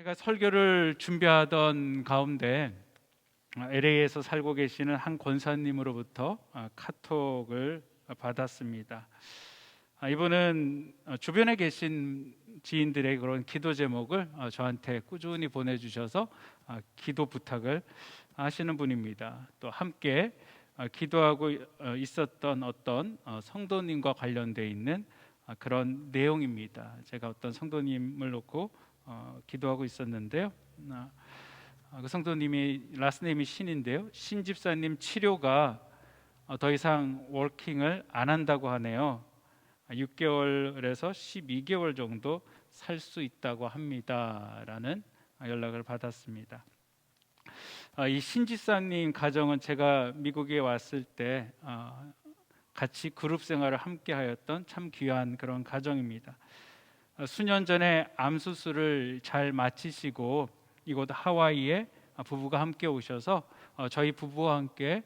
제가 설교를 준비하던 가운데 LA에서 살고 계시는 한 권사님으로부터 카톡을 받았습니다. 이분은 주변에 계신 지인들의 그런 기도 제목을 저한테 꾸준히 보내주셔서 기도 부탁을 하시는 분입니다. 또 함께 기도하고 있었던 어떤 성도님과 관련되어 있는 그런 내용입니다. 제가 어떤 성도님을 놓고 기도하고 있었는데요. 그 성도님이 라스네임이 신인데요. 신 집사님 치료가 더 이상 워킹을 안 한다고 하네요. 6개월에서 12개월 정도 살 수 있다고 합니다라는 연락을 받았습니다. 이 신 집사님 가정은 제가 미국에 왔을 때 같이 그룹 생활을 함께 하였던 참 귀한 그런 가정입니다. 수년 전에 암 수술을 잘 마치시고 이곳 하와이에 부부가 함께 오셔서 저희 부부와 함께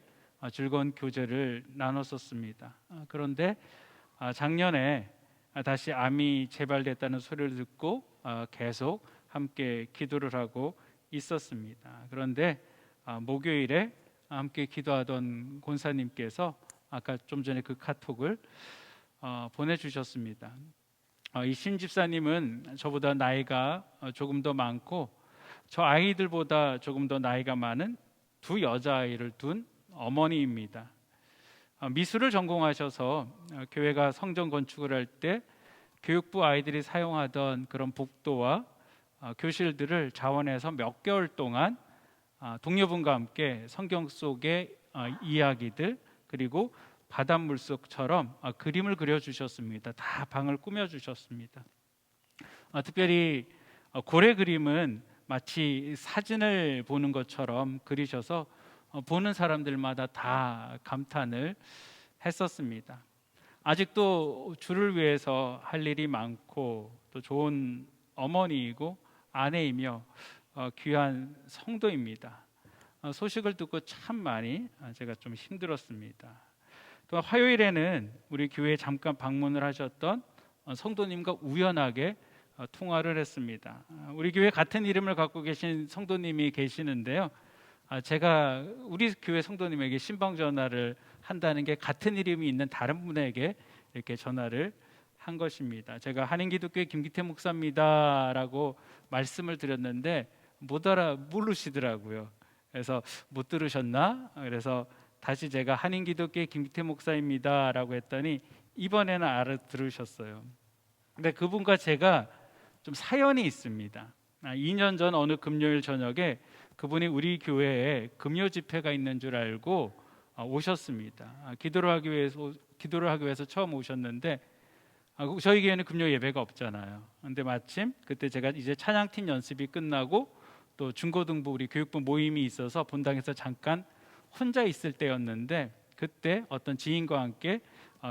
즐거운 교제를 나눴었습니다. 그런데 작년에 다시 암이 재발됐다는 소리를 듣고 계속 함께 기도를 하고 있었습니다. 그런데 목요일에 함께 기도하던 권사님께서 아까 좀 전에 그 카톡을 보내주셨습니다. 이 신 집사님은 저보다 나이가 조금 더 많고 저 아이들보다 조금 더 나이가 많은 두 여자아이를 둔 어머니입니다. 미술을 전공하셔서 교회가 성전 건축을 할 때 교육부 아이들이 사용하던 그런 복도와 교실들을 자원해서 몇 개월 동안 동료분과 함께 성경 속의 이야기들 그리고 바닷물 속처럼 그림을 그려주셨습니다. 다 방을 꾸며주셨습니다. 특별히 고래 그림은 마치 사진을 보는 것처럼 그리셔서 보는 사람들마다 다 감탄을 했었습니다. 아직도 주를 위해서 할 일이 많고 또 좋은 어머니이고 아내이며 귀한 성도입니다. 소식을 듣고 참 많이 제가 좀 힘들었습니다. 또 화요일에는 우리 교회에 잠깐 방문을 하셨던 성도님과 우연하게 통화를 했습니다. 우리 교회 같은 이름을 갖고 계신 성도님이 계시는데요. 제가 우리 교회 성도님에게 신방 전화를 한다는 게 같은 이름이 있는 다른 분에게 이렇게 전화를 한 것입니다. 제가 한인기독교회 김기태 목사입니다라고 말씀을 드렸는데 모르시더라고요. 그래서 못 들으셨나? 그래서 다시 제가 한인기독교회 김기태 목사입니다라고 했더니 이번에는 알아들으셨어요. 근데 그분과 제가 좀 사연이 있습니다. 2년 전 어느 금요일 저녁에 그분이 우리 교회에 금요 집회가 있는 줄 알고 오셨습니다. 기도를 하기 위해서 처음 오셨는데 저희 교회는 금요 예배가 없잖아요. 근데 마침 그때 제가 이제 찬양팀 연습이 끝나고 또 중고등부 우리 교육부 모임이 있어서 본당에서 잠깐 혼자 있을 때였는데 그때 어떤 지인과 함께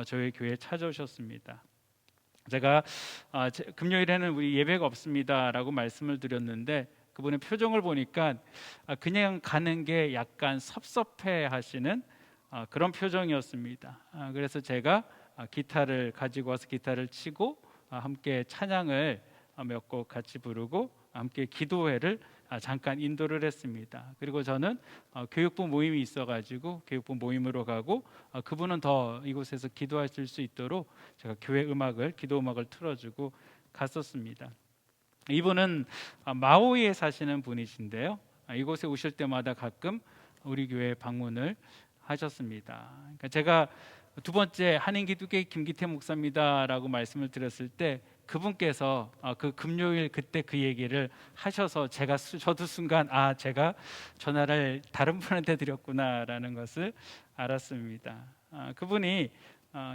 저희 교회에 찾아오셨습니다. 제가 금요일에는 우리 예배가 없습니다라고 말씀을 드렸는데 그분의 표정을 보니까 그냥 가는 게 약간 섭섭해 하시는 그런 표정이었습니다. 그래서 제가 기타를 가지고 와서 기타를 치고 함께 찬양을 몇 곡 같이 부르고 함께 기도회를 잠깐 인도를 했습니다. 그리고 저는 교육부 모임이 있어가지고 교육부 모임으로 가고 그분은 더 이곳에서 기도하실 수 있도록 제가 교회 음악을 기도 음악을 틀어주고 갔었습니다. 이분은 마오이에 사시는 분이신데요. 이곳에 오실 때마다 가끔 우리 교회 방문을 하셨습니다. 그러니까 제가 두 번째 한인기독교회 김기태 목사입니다라고 말씀을 드렸을 때 그분께서 그 금요일 그때 그 얘기를 하셔서 저도 순간 제가 전화를 다른 분한테 드렸구나라는 것을 알았습니다. 그분이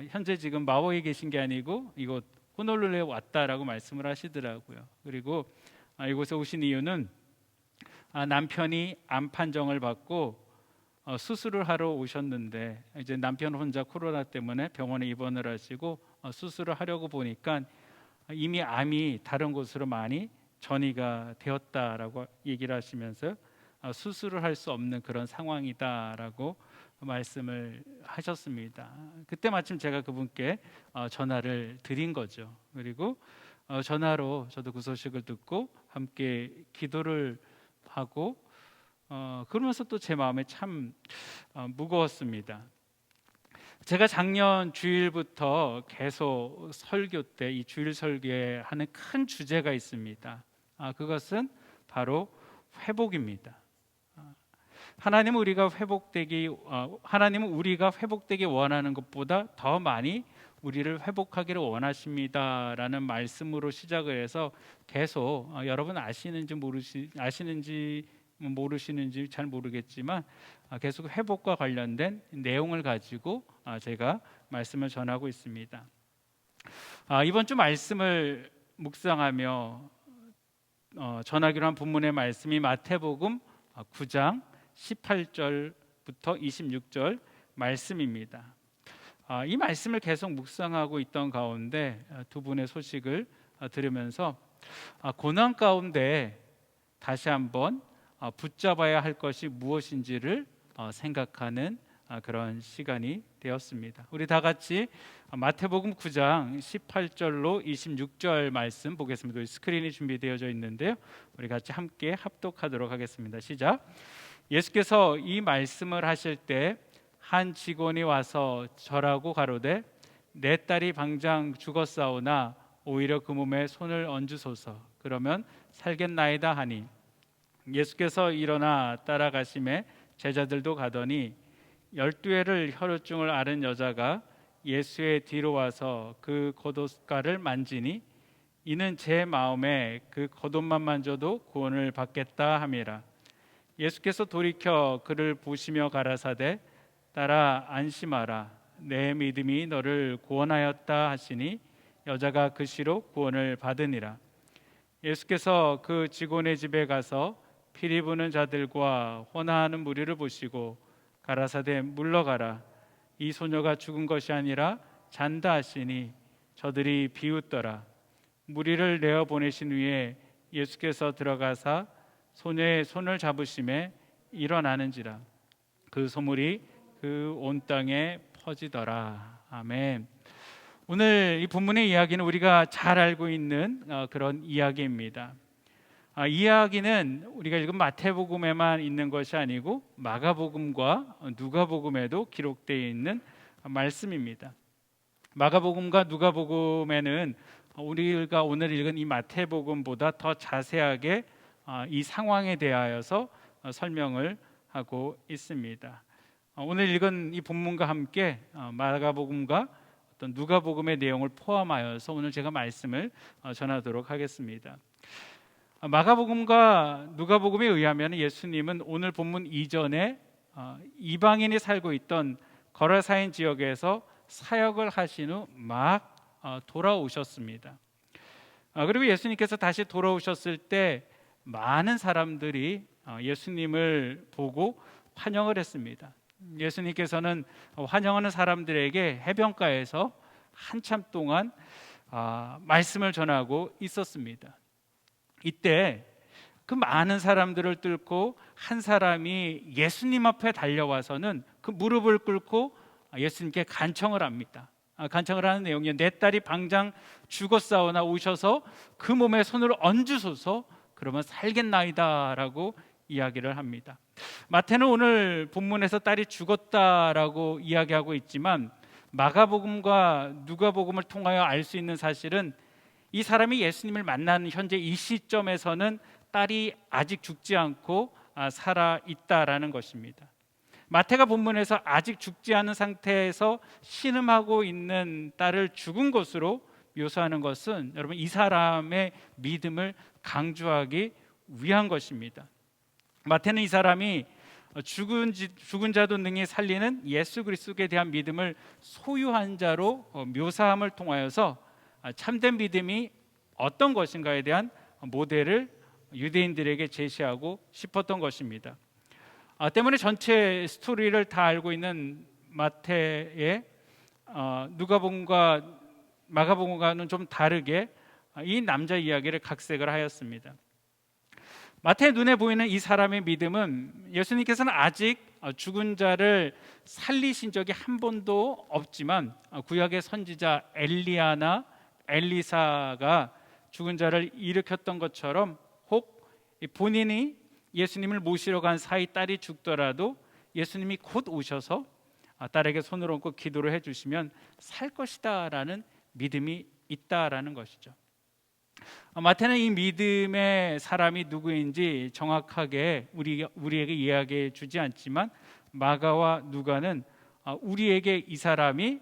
현재 지금 마오이에 계신 게 아니고 이곳 호놀룰루에 왔다라고 말씀을 하시더라고요. 그리고 이곳에 오신 이유는 남편이 암 판정을 받고 수술을 하러 오셨는데 이제 남편 혼자 코로나 때문에 병원에 입원을 하시고 수술을 하려고 보니까 이미 암이 다른 곳으로 많이 전이가 되었다라고 얘기를 하시면서 수술을 할 수 없는 그런 상황이다라고 말씀을 하셨습니다. 그때 마침 제가 그분께 전화를 드린 거죠. 그리고 전화로 저도 그 소식을 듣고 함께 기도를 하고 그러면서 또 제 마음에 참 무거웠습니다. 제가 작년 주일부터 계속 설교 때 이 주일 설교에 하는 큰 주제가 있습니다. 그것은 바로 회복입니다. 하나님은 우리가 회복되기 원하는 것보다 더 많이 우리를 회복하기를 원하십니다라는 말씀으로 시작을 해서 계속 여러분 아시는지 모르시는지 잘 모르겠지만 계속 회복과 관련된 내용을 가지고 제가 말씀을 전하고 있습니다. 이번 주 말씀을 묵상하며 전하기로 한 본문의 말씀이 마태복음 9장 18절부터 26절 말씀입니다. 이 말씀을 계속 묵상하고 있던 가운데 두 분의 소식을 들으면서 고난 가운데 다시 한번 붙잡아야 할 것이 무엇인지를 생각하는 그런 시간이 되었습니다. 우리 다 같이 마태복음 9장 18절로 26절 말씀 보겠습니다. 스크린이 준비되어져 있는데요. 우리 같이 함께 합독하도록 하겠습니다. 시작. 예수께서 이 말씀을 하실 때 한 직원이 와서 절하고 가로되 내 딸이 방장 죽었사오나 오히려 그 몸에 손을 얹으소서 그러면 살겠나이다 하니 예수께서 일어나 따라가심에 제자들도 가더니 12회를 혈루증을 앓은 여자가 예수의 뒤로 와서 그 겉옷가를 만지니 이는 제 마음에 그 겉옷만 만져도 구원을 받겠다 함이라. 예수께서 돌이켜 그를 보시며 가라사대 딸아 안심하라 내 믿음이 너를 구원하였다 하시니 여자가 그 시로 구원을 받으니라. 예수께서 그 직원의 집에 가서 피리 부는 자들과 혼화하는 무리를 보시고 가라사대 물러가라 이 소녀가 죽은 것이 아니라 잔다 하시니 저들이 비웃더라. 무리를 내어 보내신 후에 예수께서 들어가사 소녀의 손을 잡으심에 일어나는지라. 그 소문이 그 온 땅에 퍼지더라. 아멘. 오늘 이 본문의 이야기는 우리가 잘 알고 있는 그런 이야기입니다. 이 이야기는 우리가 읽은 마태복음에만 있는 것이 아니고 마가복음과 누가복음에도 기록되어 있는 말씀입니다. 마가복음과 누가복음에는 우리가 오늘 읽은 이 마태복음보다 더 자세하게 이 상황에 대하여서 설명을 하고 있습니다. 오늘 읽은 이 본문과 함께 마가복음과 어떤 누가복음의 내용을 포함하여서 오늘 제가 말씀을 전하도록 하겠습니다. 마가복음과 누가복음에 의하면 예수님은 오늘 본문 이전에 이방인이 살고 있던 거라사인 지역에서 사역을 하신 후 막 돌아오셨습니다. 그리고 예수님께서 다시 돌아오셨을 때 많은 사람들이 예수님을 보고 환영을 했습니다. 예수님께서는 환영하는 사람들에게 해변가에서 한참 동안 말씀을 전하고 있었습니다. 이때 그 많은 사람들을 뚫고 한 사람이 예수님 앞에 달려와서는 그 무릎을 꿇고 예수님께 간청을 합니다. 간청을 하는 내용이 내 딸이 방장 죽었사오나 오셔서 그 몸에 손을 얹으소서 그러면 살겠나이다라고 이야기를 합니다. 마태는 오늘 본문에서 딸이 죽었다라고 이야기하고 있지만 마가복음과 누가복음을 통하여 알 수 있는 사실은 이 사람이 예수님을 만난 현재 이 시점에서는 딸이 아직 죽지 않고 살아 있다라는 것입니다. 마태가 본문에서 아직 죽지 않은 상태에서 신음하고 있는 딸을 죽은 것으로 묘사하는 것은 여러분 이 사람의 믿음을 강조하기 위한 것입니다. 마태는 이 사람이 죽은 자도 능히 살리는 예수 그리스도에 대한 믿음을 소유한 자로 묘사함을 통하여서 참된 믿음이 어떤 것인가에 대한 모델을 유대인들에게 제시하고 싶었던 것입니다. 때문에 전체 스토리를 다 알고 있는 마태의 누가복음과 마가복음과는 좀 다르게 이 남자 이야기를 각색을 하였습니다. 마태의 눈에 보이는 이 사람의 믿음은 예수님께서는 아직 죽은 자를 살리신 적이 한 번도 없지만 구약의 선지자 엘리야나 엘리사가 죽은 자를 일으켰던 것처럼, 혹 본인이 예수님을 모시러 간 사이 딸이 죽더라도 예수님이 곧 오셔서 딸에게 손을 얹고 기도를 해주시면 살 것이다 라는 믿음이 있다라는 것이죠. 마태는 이 믿음의 사람이 누구인지 정확하게 우리에게 이야기해 주지 않지만, 마가와 누가는 우리에게 이 사람이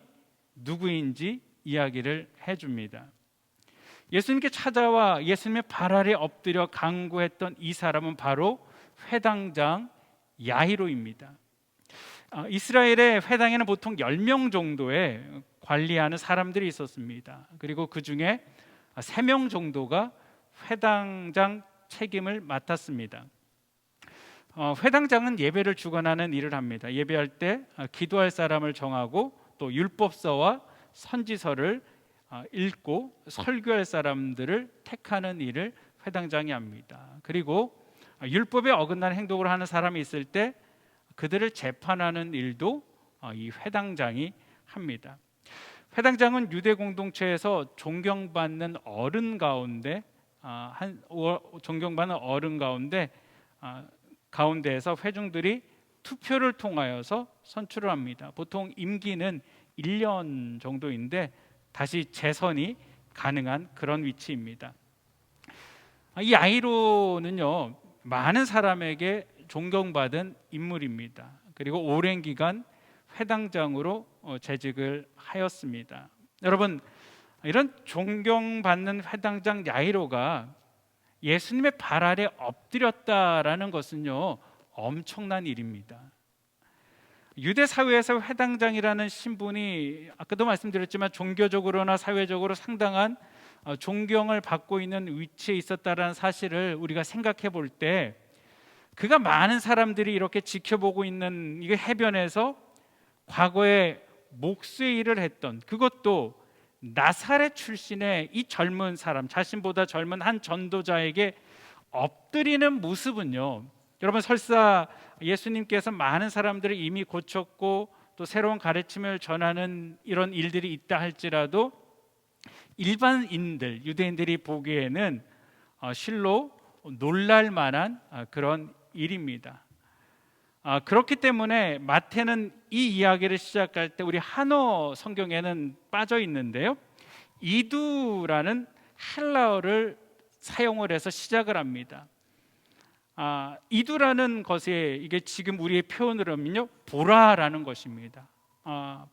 누구인지 이야기를 해줍니다. 예수님께 찾아와 예수님의 발 아래 엎드려 간구했던 이 사람은 바로 회당장 야이로입니다. 이스라엘의 회당에는 보통 10명 정도의 관리하는 사람들이 있었습니다. 그리고 그 중에 3명 정도가 회당장 책임을 맡았습니다. 회당장은 예배를 주관하는 일을 합니다. 예배할 때 기도할 사람을 정하고 또 율법서와 선지서를 읽고 설교할 사람들을 택하는 일을 회당장이 합니다. 그리고 율법에 어긋나는 행동을 하는 사람이 있을 때 그들을 재판하는 일도 이 회당장이 합니다. 회당장은 유대 공동체에서 존경받는 어른 가운데 가운데에서 회중들이 투표를 통하여서 선출을 합니다. 보통 임기는 1년 정도인데 다시 재선이 가능한 그런 위치입니다. 이 야이로는요, 많은 사람에게 존경받은 인물입니다. 그리고 오랜 기간 회당장으로 재직을 하였습니다. 여러분, 이런 존경받는 회당장 야이로가 예수님의 발 아래 엎드렸다라는 것은요, 엄청난 일입니다. 유대 사회에서 회당장이라는 신분이 아까도 말씀드렸지만 종교적으로나 사회적으로 상당한 존경을 받고 있는 위치에 있었다라는 사실을 우리가 생각해 볼 때, 그가 많은 사람들이 이렇게 지켜보고 있는 이 해변에서 과거에 목수의 일을 했던, 그것도 나사렛 출신의 이 젊은 사람, 자신보다 젊은 한 전도자에게 엎드리는 모습은요, 여러분, 설사 예수님께서 많은 사람들을 이미 고쳤고 또 새로운 가르침을 전하는 이런 일들이 있다 할지라도 일반인들, 유대인들이 보기에는 실로 놀랄 만한 그런 일입니다. 그렇기 때문에 마태는 이 이야기를 시작할 때 우리 한어 성경에는 빠져 있는데요, 이두라는 헬라어를 사용을 해서 시작을 합니다. 이두라는 것에 이게 지금 우리의 표현으로 하면요, 보라라는 것입니다.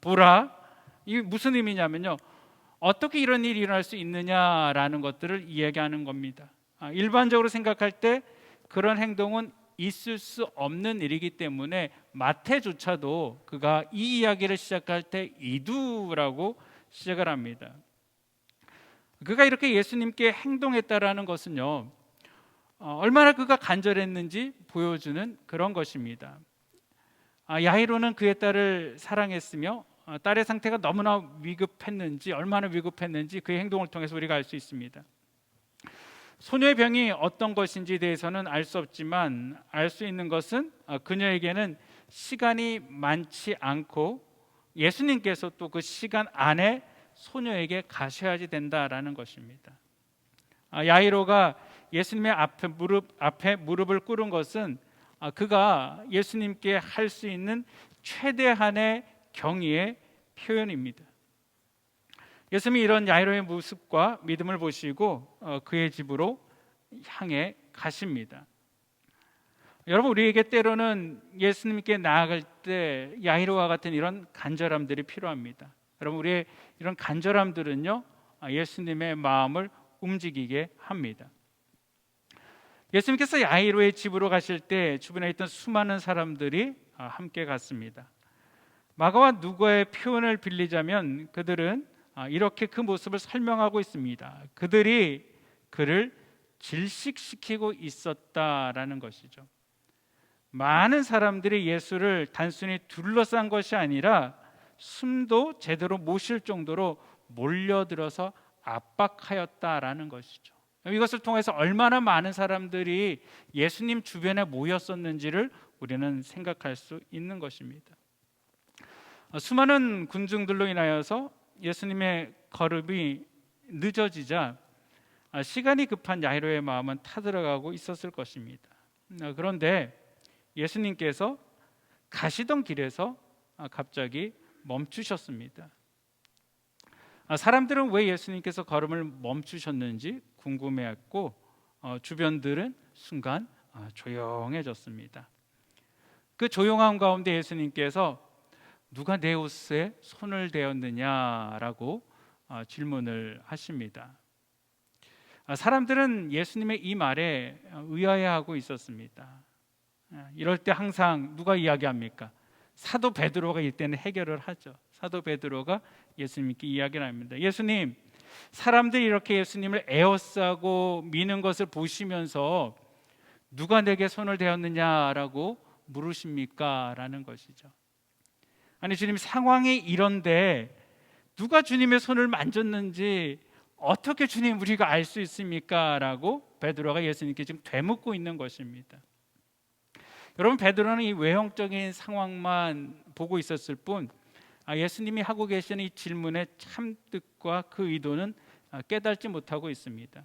보라, 이게 무슨 의미냐면요, 어떻게 이런 일이 일어날 수 있느냐라는 것들을 이야기하는 겁니다. 일반적으로 생각할 때 그런 행동은 있을 수 없는 일이기 때문에 마태조차도 그가 이 이야기를 시작할 때 이두라고 시작을 합니다. 그가 이렇게 예수님께 행동했다라는 것은요, 얼마나 그가 간절했는지 보여주는 그런 것입니다. 야이로는 그의 딸을 사랑했으며 딸의 상태가 너무나 위급했는지, 얼마나 위급했는지 그의 행동을 통해서 우리가 알 수 있습니다. 소녀의 병이 어떤 것인지에 대해서는 알 수 없지만 알 수 있는 것은 그녀에게는 시간이 많지 않고 예수님께서 또 그 시간 안에 소녀에게 가셔야지 된다라는 것입니다. 야이로가 예수님의 앞에 무릎을 꿇은 것은 그가 예수님께 할 수 있는 최대한의 경의의 표현입니다. 예수님이 이런 야이로의 모습과 믿음을 보시고 그의 집으로 향해 가십니다. 여러분, 우리에게 때로는 예수님께 나아갈 때 야이로와 같은 이런 간절함들이 필요합니다. 여러분, 우리의 이런 간절함들은요, 예수님의 마음을 움직이게 합니다. 예수님께서 야이로의 집으로 가실 때 주변에 있던 수많은 사람들이 함께 갔습니다. 마가와 누가의 표현을 빌리자면 그들은 이렇게 그 모습을 설명하고 있습니다. 그들이 그를 질식시키고 있었다라는 것이죠. 많은 사람들이 예수를 단순히 둘러싼 것이 아니라 숨도 제대로 못 쉴 정도로 몰려들어서 압박하였다라는 것이죠. 이것을 통해서 얼마나 많은 사람들이 예수님 주변에 모였었는지를 우리는 생각할 수 있는 것입니다. 수많은 군중들로 인하여서 예수님의 걸음이 늦어지자 시간이 급한 야이로의 마음은 타들어가고 있었을 것입니다. 그런데 예수님께서 가시던 길에서 갑자기 멈추셨습니다. 사람들은 왜 예수님께서 걸음을 멈추셨는지 궁금해했고 주변들은 순간 조용해졌습니다. 그 조용함 가운데 예수님께서 누가 내 옷에 손을 대었느냐라고 질문을 하십니다. 사람들은 예수님의 이 말에 의아해하고 있었습니다. 이럴 때 항상 누가 이야기합니까? 사도 베드로가 이때는 해결을 하죠. 사도 베드로가 예수님께 이야기를 합니다. 예수님, 사람들이 이렇게 예수님을 에워싸고 미는 것을 보시면서 누가 내게 손을 대었느냐라고 물으십니까? 라는 것이죠. 아니, 주님, 상황이 이런데 누가 주님의 손을 만졌는지 어떻게 주님 우리가 알 수 있습니까? 라고 베드로가 예수님께 지금 되묻고 있는 것입니다. 여러분, 베드로는 이 외형적인 상황만 보고 있었을 뿐 예수님이 하고 계시는 이 질문의 참뜻과 그 의도는 깨닫지 못하고 있습니다.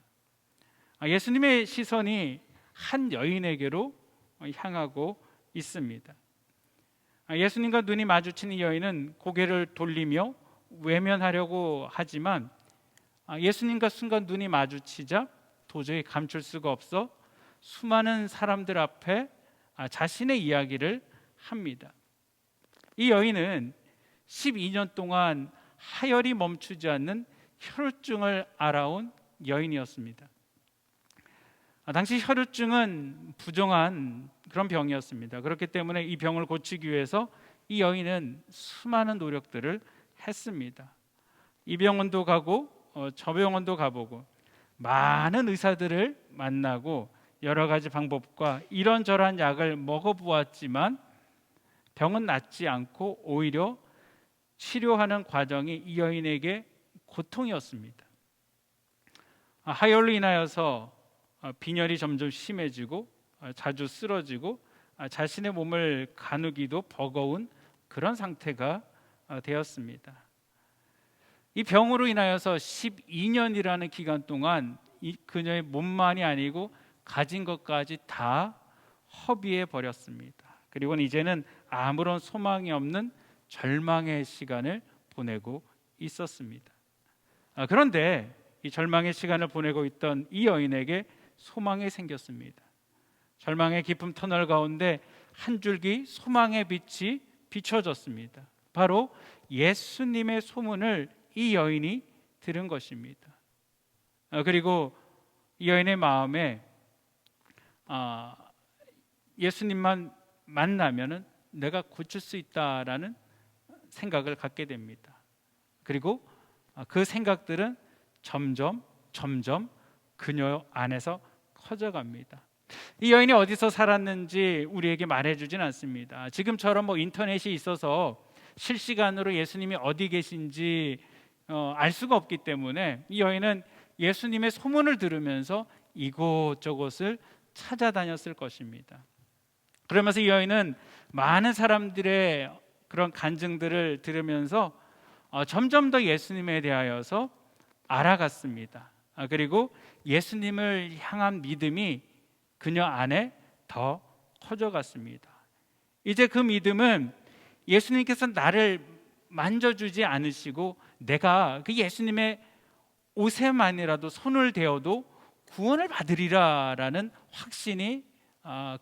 예수님의 시선이 한 여인에게로 향하고 있습니다. 예수님과 눈이 마주친 이 여인은 고개를 돌리며 외면하려고 하지만 예수님과 순간 눈이 마주치자 도저히 감출 수가 없어 수많은 사람들 앞에 자신의 이야기를 합니다. 이 여인은 12년 동안 하열이 멈추지 않는 혈루증을 앓아온 여인이었습니다. 당시 혈루증은 부정한 그런 병이었습니다. 그렇기 때문에 이 병을 고치기 위해서 이 여인은 수많은 노력들을 했습니다. 이 병원도 가고 저 병원도 가보고 많은 의사들을 만나고 여러 가지 방법과 이런저런 약을 먹어보았지만 병은 낫지 않고 오히려 치료하는 과정이 이 여인에게 고통이었습니다. 하혈로 인하여서 빈혈이 점점 심해지고 자주 쓰러지고 자신의 몸을 가누기도 버거운 그런 상태가 되었습니다. 이 병으로 인하여서 12년이라는 기간 동안 이 그녀의 몸만이 아니고 가진 것까지 다 허비해 버렸습니다. 그리고 이제는 아무런 소망이 없는 절망의 시간을 보내고 있었습니다. 그런데 이 절망의 시간을 보내고 있던 이 여인에게 소망이 생겼습니다. 절망의 깊은 터널 가운데 한 줄기 소망의 빛이 비춰졌습니다. 바로 예수님의 소문을 이 여인이 들은 것입니다. 그리고 이 여인의 마음에 예수님만 만나면은 내가 고칠 수 있다라는 생각을 갖게 됩니다. 그리고 그 생각들은 점점 그녀 안에서 커져갑니다. 이 여인이 어디서 살았는지 우리에게 말해주진 않습니다. 지금처럼 인터넷이 있어서 실시간으로 예수님이 어디 계신지 알 수가 없기 때문에 이 여인은 예수님의 소문을 들으면서 이곳저곳을 찾아다녔을 것입니다. 그러면서 이 여인은 많은 사람들의 그런 간증들을 들으면서 점점 더 예수님에 대하여서 알아갔습니다. 그리고 예수님을 향한 믿음이 그녀 안에 더 커져갔습니다. 이제 그 믿음은 예수님께서 나를 만져주지 않으시고 내가 그 예수님의 옷에만이라도 손을 대어도 구원을 받으리라라는 확신이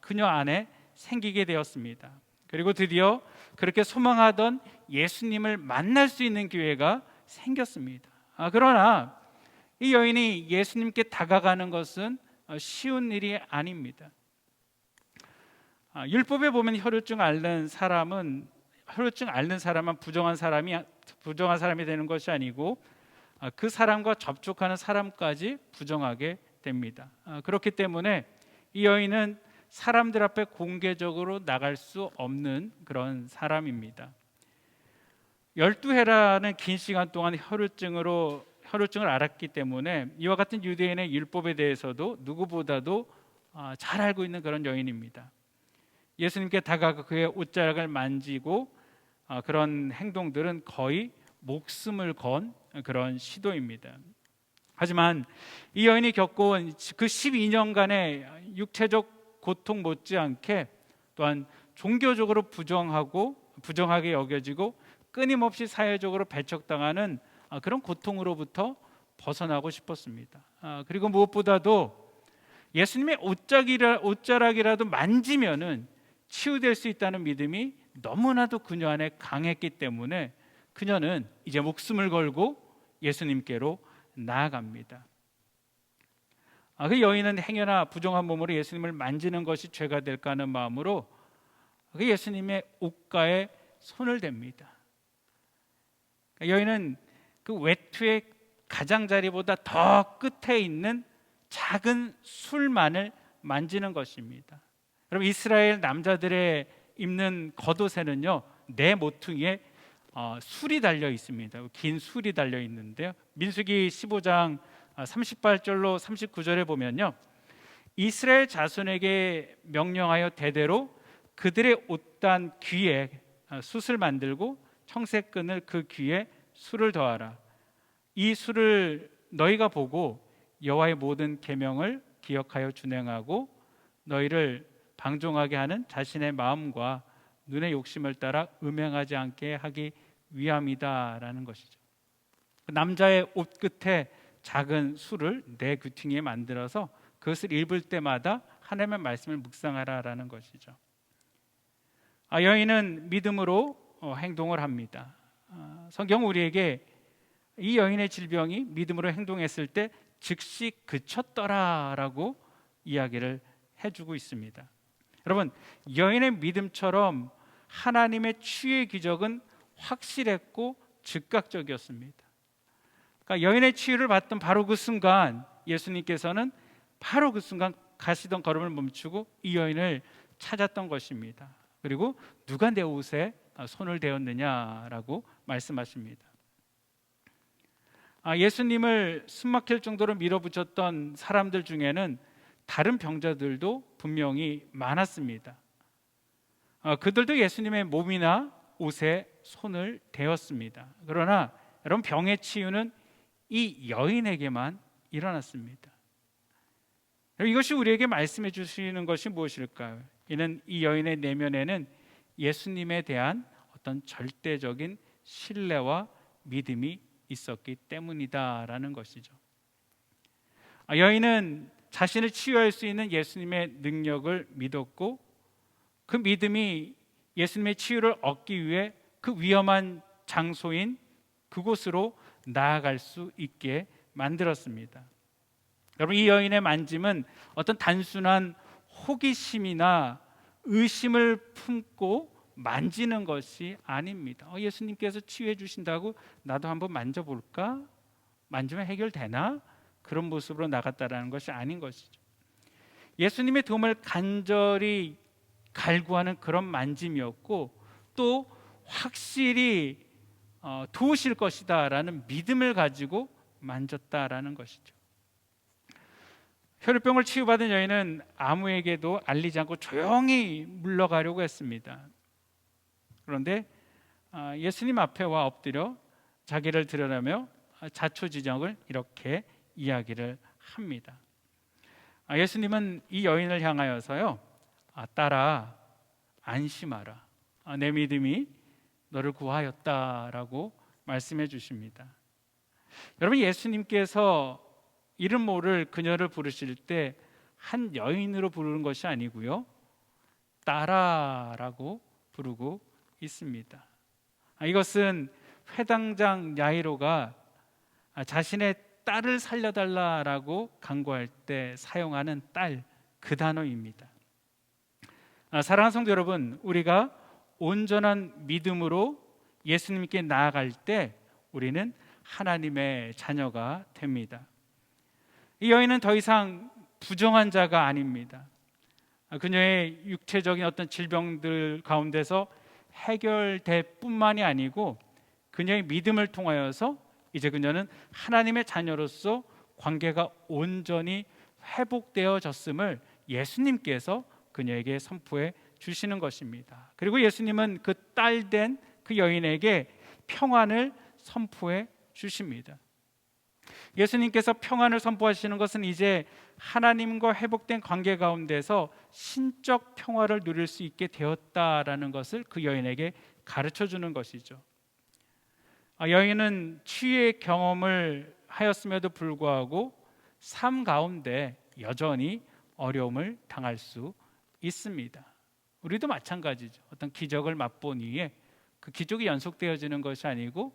그녀 안에 생기게 되었습니다. 그리고 드디어 그렇게 소망하던 예수님을 만날 수 있는 기회가 생겼습니다. 그러나 이 여인이 예수님께 다가가는 것은 쉬운 일이 아닙니다. 율법에 보면 혈루증 앓는 사람은 부정한 사람이 되는 것이 아니고 그 사람과 접촉하는 사람까지 부정하게 됩니다. 그렇기 때문에 이 여인은 사람들 앞에 공개적으로 나갈 수 없는 그런 사람입니다. 12해라는 긴 시간 동안 혈루증을 앓았기 때문에 이와 같은 유대인의 율법에 대해서도 누구보다도 잘 알고 있는 그런 여인입니다. 예수님께 다가가 그의 옷자락을 만지고 그런 행동들은 거의 목숨을 건 그런 시도입니다. 하지만 이 여인이 겪어온 그 12년간의 육체적 고통 못지않게 또한 종교적으로 부정하게 여겨지고 끊임없이 사회적으로 배척당하는 그런 고통으로부터 벗어나고 싶었습니다. 그리고 무엇보다도 예수님의 옷자락이라도 만지면은 치유될 수 있다는 믿음이 너무나도 그녀 안에 강했기 때문에 그녀는 이제 목숨을 걸고 예수님께로 나아갑니다. 그 여인은 행여나 부정한 몸으로 예수님을 만지는 것이 죄가 될까 하는 마음으로 그 예수님의 옷가에 손을 댑니다. 여인은 그 외투의 가장자리보다 더 끝에 있는 작은 술만을 만지는 것입니다. 여러분, 이스라엘 남자들의 입는 겉옷에는요, 네 모퉁이에 술이 달려 있습니다. 긴 술이 달려 있는데요, 민수기 15장 38절로 39절에 보면요, 이스라엘 자손에게 명령하여 대대로 그들의 옷단 귀에 숯을 만들고 청색끈을 그 귀에 술을 더하라. 이 술을 너희가 보고 여호와의 모든 계명을 기억하여 준행하고 너희를 방종하게 하는 자신의 마음과 눈의 욕심을 따라 음행하지 않게 하기 위함이다라는 것이죠. 남자의 옷 끝에 작은 술을 네 귀퉁이에 만들어서 그것을 입을 때마다 하나님의 말씀을 묵상하라라는 것이죠. 여인은 믿음으로 행동을 합니다. 성경 우리에게 이 여인의 질병이 믿음으로 행동했을 때 즉시 그쳤더라라고 이야기를 해주고 있습니다. 여러분, 여인의 믿음처럼 하나님의 치유의 기적은 확실했고 즉각적이었습니다. 그러니까 여인의 치유를 받던 바로 그 순간 예수님께서는 바로 그 순간 가시던 걸음을 멈추고 이 여인을 찾았던 것입니다. 그리고 누가 내 옷에 손을 대었느냐라고 말씀하십니다. 예수님을 숨막힐 정도로 밀어붙였던 사람들 중에는 다른 병자들도 분명히 많았습니다. 그들도 예수님의 몸이나 옷에 손을 대었습니다. 그러나 여러분, 병의 치유는 이 여인에게만 일어났습니다. 이것이 우리에게 말씀해 주시는 것이 무엇일까요? 이는 이 여인의 내면에는 예수님에 대한 어떤 절대적인 신뢰와 믿음이 있었기 때문이다라는 것이죠. 여인은 자신을 치유할 수 있는 예수님의 능력을 믿었고 그 믿음이 예수님의 치유를 얻기 위해 그 위험한 장소인 그곳으로 나아갈 수 있게 만들었습니다. 여러분, 이 여인의 만짐은 어떤 단순한 호기심이나 의심을 품고 만지는 것이 아닙니다. 예수님께서 치유해 주신다고 나도 한번 만져볼까? 만지면 해결되나? 그런 모습으로 나갔다라는 것이 아닌 것이죠. 예수님의 도움을 간절히 갈구하는 그런 만짐이었고 또 확실히 도우실 것이다 라는 믿음을 가지고 만졌다라는 것이죠. 혈우병을 치유받은 여인은 아무에게도 알리지 않고 조용히 물러가려고 했습니다. 그런데 예수님 앞에 와 엎드려 자기를 드러내며 자초지정을 이렇게 이야기를 합니다. 예수님은 이 여인을 향하여서요, 딸아, 안심하라. 내 믿음이 너를 구하였다라고 말씀해 주십니다. 여러분, 예수님께서 이름 모를 그녀를 부르실 때 한 여인으로 부르는 것이 아니고요, 딸아라고 부르고 있습니다. 이것은 회당장 야이로가 자신의 딸을 살려달라라고 간구할 때 사용하는 딸, 그 단어입니다. 사랑하는 성도 여러분, 우리가 온전한 믿음으로 예수님께 나아갈 때 우리는 하나님의 자녀가 됩니다. 이 여인은 더 이상 부정한 자가 아닙니다. 그녀의 육체적인 어떤 질병들 가운데서 해결될 뿐만이 아니고 그녀의 믿음을 통하여서 이제 그녀는 하나님의 자녀로서 관계가 온전히 회복되어졌음을 예수님께서 그녀에게 선포해 주시는 것입니다. 그리고 예수님은 그 딸된 그 여인에게 평안을 선포해 주십니다. 예수님께서 평안을 선포하시는 것은 이제 하나님과 회복된 관계 가운데서 신적 평화를 누릴 수 있게 되었다라는 것을 그 여인에게 가르쳐 주는 것이죠. 여인은 치유의 경험을 하였음에도 불구하고 삶 가운데 여전히 어려움을 당할 수 있습니다. 우리도 마찬가지죠. 어떤 기적을 맛본 이후에 그 기적이 연속되어지는 것이 아니고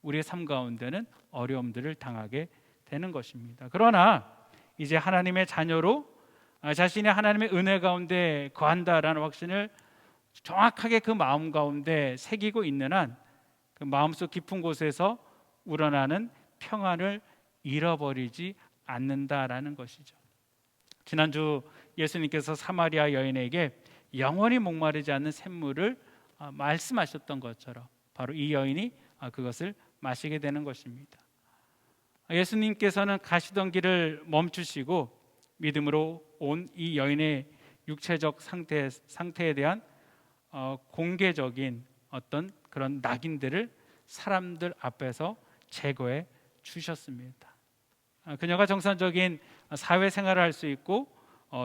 우리의 삶 가운데는 어려움들을 당하게 되는 것입니다. 그러나 이제 하나님의 자녀로 자신이 하나님의 은혜 가운데 거한다라는 확신을 정확하게 그 마음 가운데 새기고 있는 한 그 마음속 깊은 곳에서 우러나는 평안을 잃어버리지 않는다라는 것이죠. 지난주 예수님께서 사마리아 여인에게 영원히 목마르지 않는 샘물을 말씀하셨던 것처럼 바로 이 여인이 그것을 마시게 되는 것입니다. 예수님께서는 가시던 길을 멈추시고 믿음으로 온 이 여인의 육체적 상태에 대한 공개적인 어떤 그런 낙인들을 사람들 앞에서 제거해 주셨습니다. 그녀가 정상적인 사회생활을 할 수 있고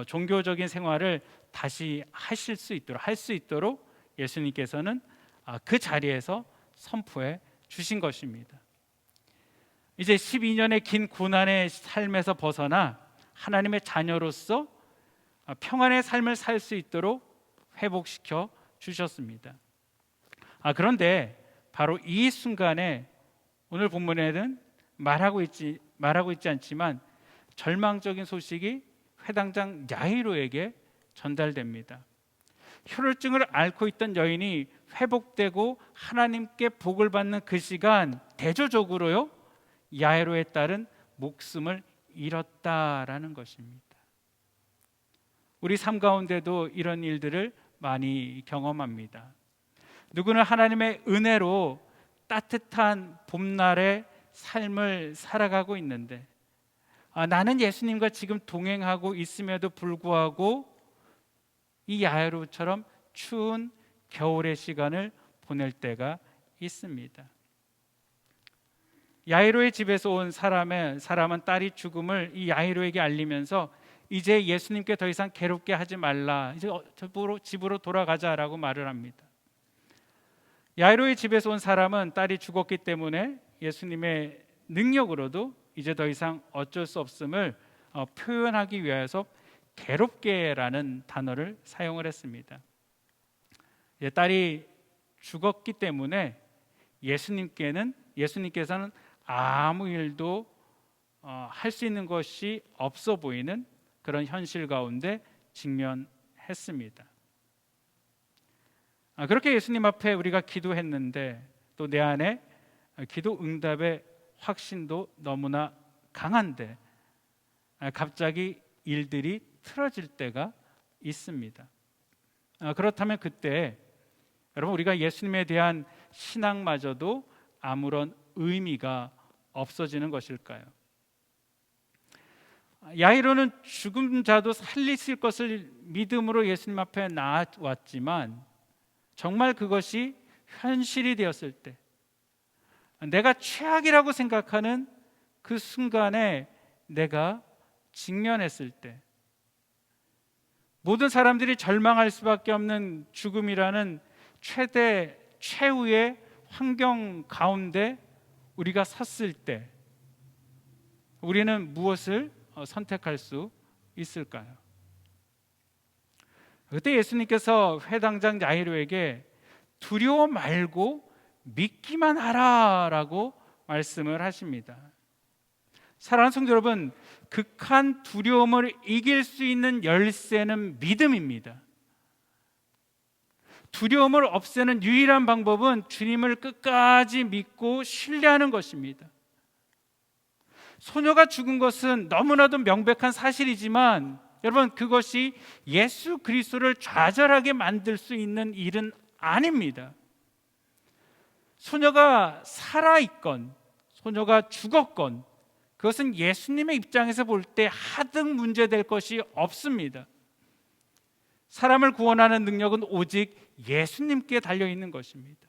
종교적인 생활을 다시 할 수 있도록 예수님께서는 그 자리에서 선포해 주신 것입니다. 이제 12년의 긴 고난의 삶에서 벗어나 하나님의 자녀로서 평안의 삶을 살 수 있도록 회복시켜 주셨습니다. 그런데 바로 이 순간에 오늘 본문에는 말하고 있지 않지만 절망적인 소식이 회당장 야이로에게 전달됩니다. 혈루증을 앓고 있던 여인이 회복되고 하나님께 복을 받는 그 시간 대조적으로요 야이로의 딸은 목숨을 잃었다라는 것입니다. 우리 삶 가운데도 이런 일들을 많이 경험합니다. 누구는 하나님의 은혜로 따뜻한 봄날의 삶을 살아가고 있는데 나는 예수님과 지금 동행하고 있음에도 불구하고 이 야이로처럼 추운 겨울의 시간을 보낼 때가 있습니다. 야이로의 집에서 온 사람은 딸이 죽음을 이 야이로에게 알리면서 이제 예수님께 더 이상 괴롭게 하지 말라, 이제 집으로 돌아가자라고 말을 합니다. 야이로의 집에서 온 사람은 딸이 죽었기 때문에 예수님의 능력으로도 이제 더 이상 어쩔 수 없음을 표현하기 위해서 괴롭게라는 단어를 사용을 했습니다. 딸이 죽었기 때문에 예수님께서는 아무 일도 할 수 있는 것이 없어 보이는 그런 현실 가운데 직면했습니다. 그렇게 예수님 앞에 우리가 기도했는데 또 내 안에 기도 응답의 확신도 너무나 강한데 갑자기 일들이 틀어질 때가 있습니다. 그렇다면 그때 여러분 우리가 예수님에 대한 신앙마저도 아무런 의미가 없어지는 것일까요? 야이로는 죽은 자도 살리실 것을 믿음으로 예수님 앞에 나아왔지만 정말 그것이 현실이 되었을 때 내가 최악이라고 생각하는 그 순간에 내가 직면했을 때 모든 사람들이 절망할 수밖에 없는 죽음이라는 최후의 환경 가운데 우리가 섰을 때 우리는 무엇을 선택할 수 있을까요? 그때 예수님께서 회당장 야이로에게 두려워 말고 믿기만 하라라고 말씀을 하십니다. 사랑하는 성도 여러분, 극한 두려움을 이길 수 있는 열쇠는 믿음입니다. 두려움을 없애는 유일한 방법은 주님을 끝까지 믿고 신뢰하는 것입니다. 소녀가 죽은 것은 너무나도 명백한 사실이지만 여러분 그것이 예수 그리스도를 좌절하게 만들 수 있는 일은 아닙니다. 소녀가 살아있건 소녀가 죽었건 그것은 예수님의 입장에서 볼 때 하등 문제될 것이 없습니다. 사람을 구원하는 능력은 오직 예수님께 달려있는 것입니다.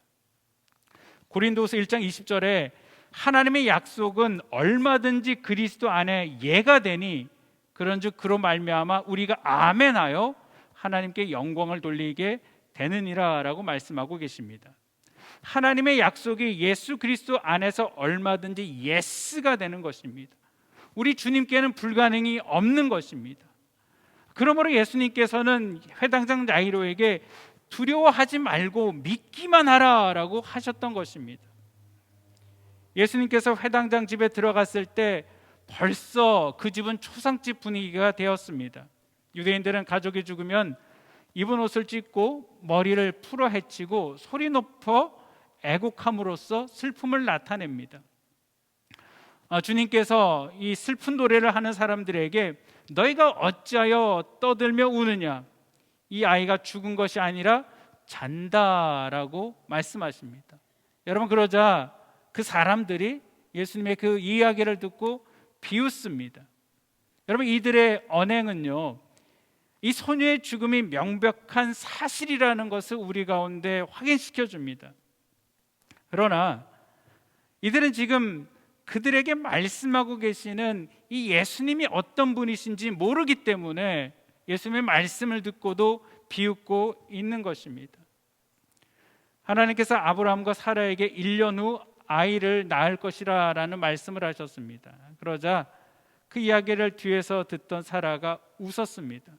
고린도후서 1장 20절에 하나님의 약속은 얼마든지 그리스도 안에 예가 되니 그런즉 그로 말미암아 우리가 아멘하여 하나님께 영광을 돌리게 되느니라 라고 말씀하고 계십니다. 하나님의 약속이 예수 그리스도 안에서 얼마든지 예스가 되는 것입니다. 우리 주님께는 불가능이 없는 것입니다. 그러므로 예수님께서는 회당장 야이로에게 두려워하지 말고 믿기만 하라라고 하셨던 것입니다. 예수님께서 회당장 집에 들어갔을 때 벌써 그 집은 초상집 분위기가 되었습니다. 유대인들은 가족이 죽으면 입은 옷을 찢고 머리를 풀어 헤치고 소리 높여 애곡함으로써 슬픔을 나타냅니다. 주님께서 이 슬픈 노래를 하는 사람들에게 너희가 어찌하여 떠들며 우느냐, 이 아이가 죽은 것이 아니라 잔다라고 말씀하십니다. 여러분, 그러자 그 사람들이 예수님의 그 이야기를 듣고 비웃습니다. 여러분, 이들의 언행은요, 이 소녀의 죽음이 명백한 사실이라는 것을 우리 가운데 확인시켜 줍니다. 그러나 이들은 지금 그들에게 말씀하고 계시는 이 예수님이 어떤 분이신지 모르기 때문에 예수님의 말씀을 듣고도 비웃고 있는 것입니다. 하나님께서 아브라함과 사라에게 1년 후 아이를 낳을 것이라 라는 말씀을 하셨습니다. 그러자 그 이야기를 뒤에서 듣던 사라가 웃었습니다.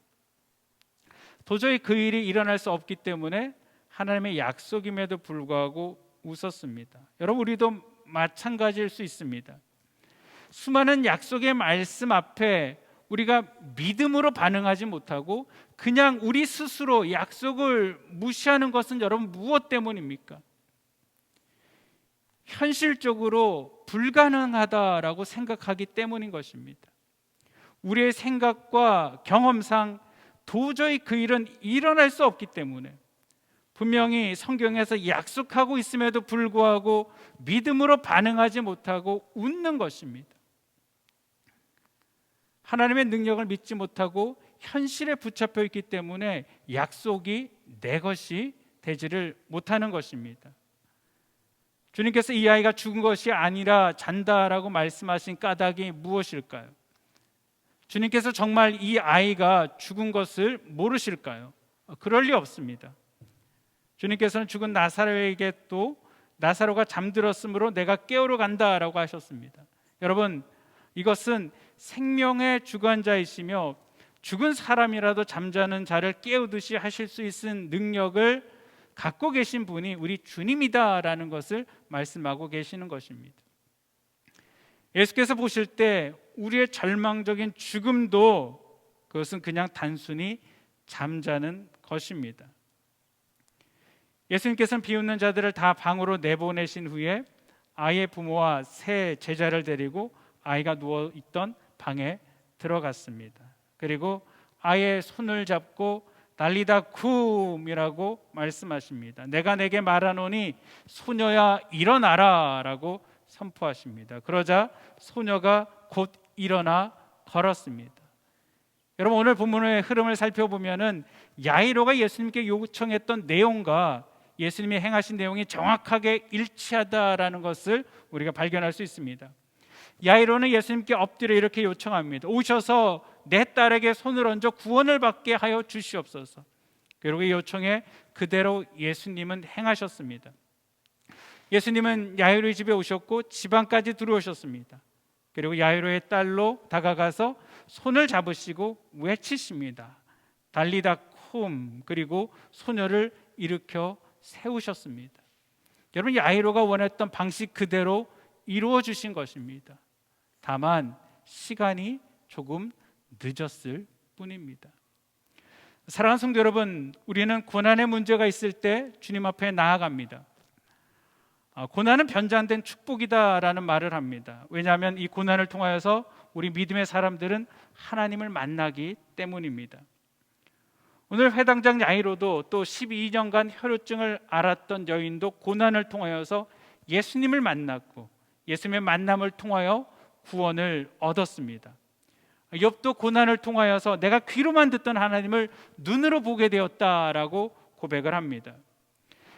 도저히 그 일이 일어날 수 없기 때문에 하나님의 약속임에도 불구하고 웃었습니다. 여러분, 우리도 마찬가지일 수 있습니다. 수많은 약속의 말씀 앞에 우리가 믿음으로 반응하지 못하고 그냥 우리 스스로 약속을 무시하는 것은 여러분 무엇 때문입니까? 현실적으로 불가능하다라고 생각하기 때문인 것입니다. 우리의 생각과 경험상 도저히 그 일은 일어날 수 없기 때문에 분명히 성경에서 약속하고 있음에도 불구하고 믿음으로 반응하지 못하고 웃는 것입니다. 하나님의 능력을 믿지 못하고 현실에 붙잡혀 있기 때문에 약속이 내 것이 되지를 못하는 것입니다. 주님께서 이 아이가 죽은 것이 아니라 잔다라고 말씀하신 까닭이 무엇일까요? 주님께서 정말 이 아이가 죽은 것을 모르실까요? 그럴 리 없습니다. 주님께서는 죽은 나사로에게 또 나사로가 잠들었으므로 내가 깨우러 간다라고 하셨습니다. 여러분, 이것은 생명의 주관자이시며 죽은 사람이라도 잠자는 자를 깨우듯이 하실 수 있는 능력을 갖고 계신 분이 우리 주님이다라는 것을 말씀하고 계시는 것입니다. 예수께서 보실 때 우리의 절망적인 죽음도 그것은 그냥 단순히 잠자는 것입니다. 예수님께서는 비웃는 자들을 다 방으로 내보내신 후에 아이의 부모와 세 제자를 데리고 아이가 누워있던 방에 들어갔습니다. 그리고 아이의 손을 잡고 달리다 쿰이라고 말씀하십니다. 내가 내게 말하노니 소녀야 일어나라 라고 선포하십니다. 그러자 소녀가 곧 일어나 걸었습니다. 여러분, 오늘 본문의 흐름을 살펴보면은 야이로가 예수님께 요청했던 내용과 예수님이 행하신 내용이 정확하게 일치하다라는 것을 우리가 발견할 수 있습니다. 야이로는 예수님께 엎드려 이렇게 요청합니다. 오셔서 내 딸에게 손을 얹어 구원을 받게 하여 주시옵소서. 그리고 이 요청에 그대로 예수님은 행하셨습니다. 예수님은 야이로의 집에 오셨고 지방까지 들어오셨습니다. 그리고 야이로의 딸로 다가가서 손을 잡으시고 외치십니다. 달리다 쿰. 그리고 소녀를 일으켜 세우셨습니다. 여러분, 야이로가 원했던 방식 그대로 이루어 주신 것입니다. 다만 시간이 조금 늦었을 뿐입니다. 사랑하는 성도 여러분, 우리는 고난의 문제가 있을 때 주님 앞에 나아갑니다. 고난은 변장된 축복이다라는 말을 합니다. 왜냐하면 이 고난을 통하여서 우리 믿음의 사람들은 하나님을 만나기 때문입니다. 오늘 회당장 야이로도 또 12년간 혈루증을 앓았던 여인도 고난을 통하여서 예수님을 만났고 예수님의 만남을 통하여 구원을 얻었습니다. 욥도 고난을 통하여서 내가 귀로만 듣던 하나님을 눈으로 보게 되었다라고 고백을 합니다.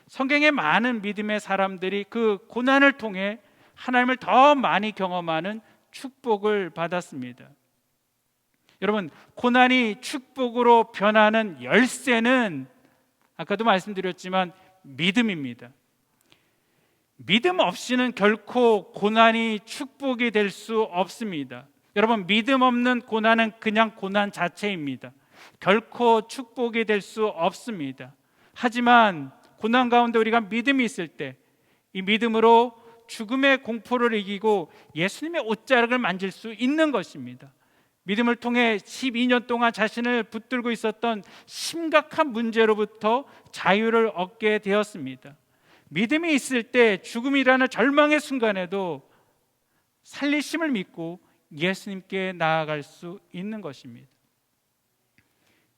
성경의 많은 믿음의 사람들이 그 고난을 통해 하나님을 더 많이 경험하는 축복을 받았습니다. 여러분, 고난이 축복으로 변하는 열쇠는 아까도 말씀드렸지만 믿음입니다. 믿음 없이는 결코 고난이 축복이 될 수 없습니다. 여러분, 믿음 없는 고난은 그냥 고난 자체입니다. 결코 축복이 될 수 없습니다. 하지만 고난 가운데 우리가 믿음이 있을 때, 이 믿음으로 죽음의 공포를 이기고 예수님의 옷자락을 만질 수 있는 것입니다. 믿음을 통해 12년 동안 자신을 붙들고 있었던 심각한 문제로부터 자유를 얻게 되었습니다. 믿음이 있을 때 죽음이라는 절망의 순간에도 살리심을 믿고 예수님께 나아갈 수 있는 것입니다.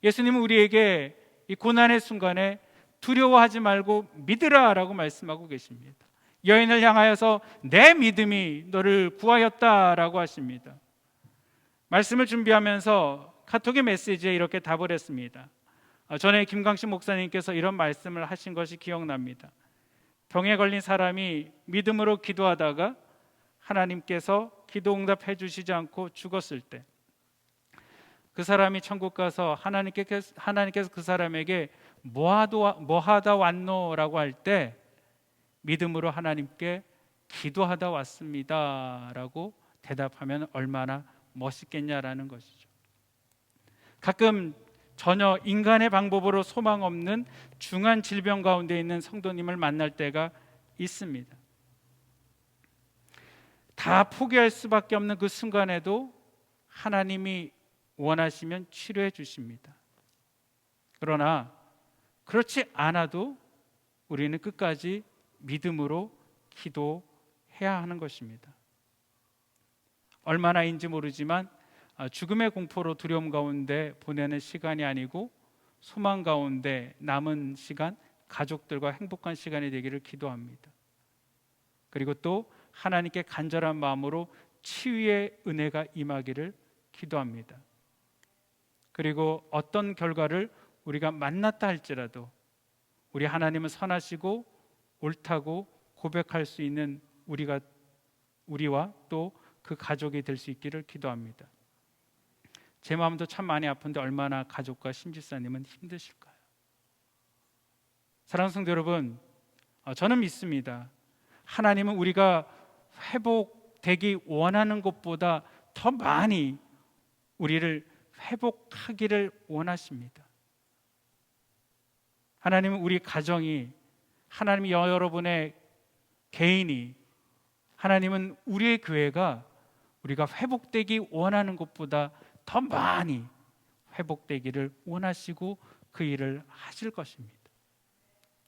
예수님은 우리에게 이 고난의 순간에 두려워하지 말고 믿으라라고 말씀하고 계십니다. 여인을 향하여서 내 믿음이 너를 구하였다라고 하십니다. 말씀을 준비하면서 카톡의 메시지에 이렇게 답을 했습니다. 전에 김광식 목사님께서 이런 말씀을 하신 것이 기억납니다. 병에 걸린 사람이 믿음으로 기도하다가 하나님께서 기도 응답해 주시지 않고 죽었을 때, 그 사람이 천국 가서 하나님께서 그 사람에게 뭐하다 왔노라고 할 때 믿음으로 하나님께 기도하다 왔습니다 라고 대답하면 얼마나 멋있겠냐라는 것이죠. 가끔 전혀 인간의 방법으로 소망 없는 중한 질병 가운데 있는 성도님을 만날 때가 있습니다. 다 포기할 수밖에 없는 그 순간에도 하나님이 원하시면 치료해 주십니다. 그러나 그렇지 않아도 우리는 끝까지 믿음으로 기도해야 하는 것입니다. 얼마나인지 모르지만 죽음의 공포로 두려움 가운데 보내는 시간이 아니고 소망 가운데 남은 시간, 가족들과 행복한 시간이 되기를 기도합니다. 그리고 또 하나님께 간절한 마음으로 치유의 은혜가 임하기를 기도합니다. 그리고 어떤 결과를 우리가 만났다 할지라도 우리 하나님은 선하시고 옳다고 고백할 수 있는 우리와 또 그 가족이 될 수 있기를 기도합니다. 제 마음도 참 많이 아픈데 얼마나 가족과 심집사님은 힘드실까요? 사랑하는 성도 여러분, 저는 믿습니다. 하나님은 우리가 회복되기 원하는 것보다 더 많이 우리를 회복하기를 원하십니다. 하나님은 우리 가정이, 하나님이 여러분의 개인이, 하나님은 우리의 교회가 우리가 회복되기 원하는 것보다 더 많이 회복되기를 원하시고 그 일을 하실 것입니다.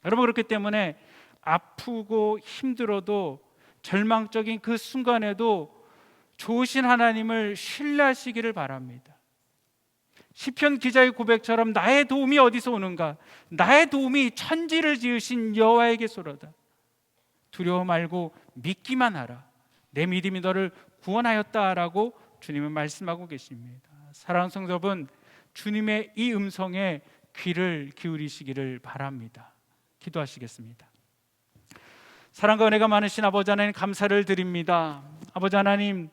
여러분, 그렇기 때문에 아프고 힘들어도 절망적인 그 순간에도 좋으신 하나님을 신뢰하시기를 바랍니다. 시편 기자의 고백처럼 나의 도움이 어디서 오는가? 나의 도움이 천지를 지으신 여호와에게서로다. 두려워 말고 믿기만 하라. 내 믿음이 너를 구원하였다라고 주님은 말씀하고 계십니다. 사랑하는 성도 여러분, 주님의 이 음성에 귀를 기울이시기를 바랍니다. 기도하시겠습니다. 사랑과 은혜가 많으신 아버지 하나님, 감사를 드립니다. 아버지 하나님,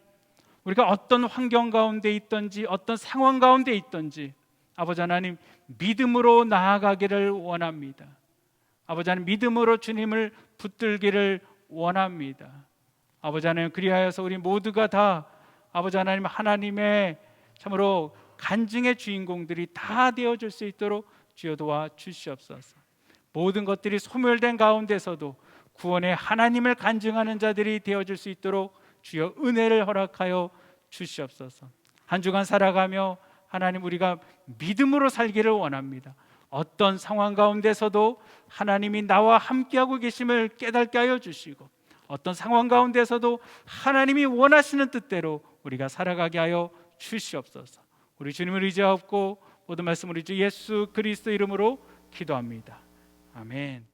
우리가 어떤 환경 가운데 있든지 어떤 상황 가운데 있든지 아버지 하나님 믿음으로 나아가기를 원합니다. 아버지 하나님, 믿음으로 주님을 붙들기를 원합니다. 아버지 하나님, 그리하여서 우리 모두가 다 아버지 하나님, 하나님의 참으로 간증의 주인공들이 다 되어줄 수 있도록 주여 도와 주시옵소서. 모든 것들이 소멸된 가운데서도 구원의 하나님을 간증하는 자들이 되어줄 수 있도록 주여 은혜를 허락하여 주시옵소서. 한 주간 살아가며 하나님, 우리가 믿음으로 살기를 원합니다. 어떤 상황 가운데서도 하나님이 나와 함께하고 계심을 깨닫게 하여 주시고, 어떤 상황 가운데서도 하나님이 원하시는 뜻대로 우리가 살아가게 하여 주시옵소서. 우리 주님을 의지하옵고 모든 말씀 우리 주 예수 그리스도 이름으로 기도합니다. 아멘.